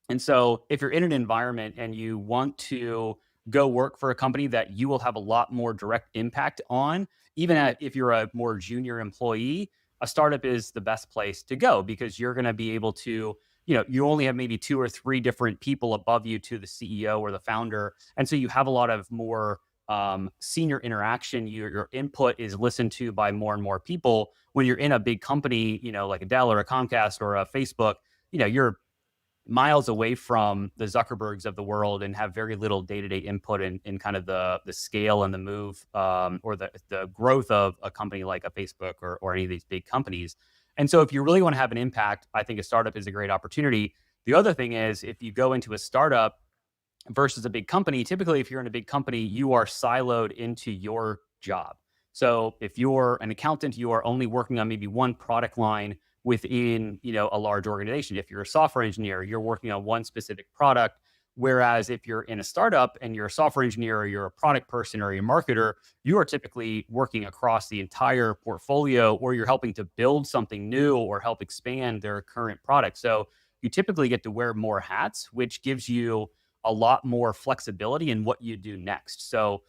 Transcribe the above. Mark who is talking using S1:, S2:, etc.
S1: And so if you're in an environment and you want to go work for a company that you will have a lot more direct impact on, if you're a more junior employee, a startup is the best place to go because you're going to be able to, you only have maybe two or three different people above you to the CEO or the founder. And so you have a lot of more senior interaction. Your input is listened to by more and more people. When you're in a big company, like a Dell or a Comcast or a Facebook, you're miles away from the Zuckerbergs of the world and have very little day-to-day input in kind of the scale and the move or the growth of a company like a Facebook or any of these big companies. And so if you really want to have an impact, I think a startup is a great opportunity. The other thing is if you go into a startup versus a big company, typically if you're in a big company, you are siloed into your job. So if you're an accountant, you are only working on maybe one product line within, a large organization. If you're a software engineer, you're working on one specific product. Whereas if you're in a startup and you're a software engineer or you're a product person or you're a marketer, you are typically working across the entire portfolio or you're helping to build something new or help expand their current product. So you typically get to wear more hats, which gives you a lot more flexibility in what you do next. So,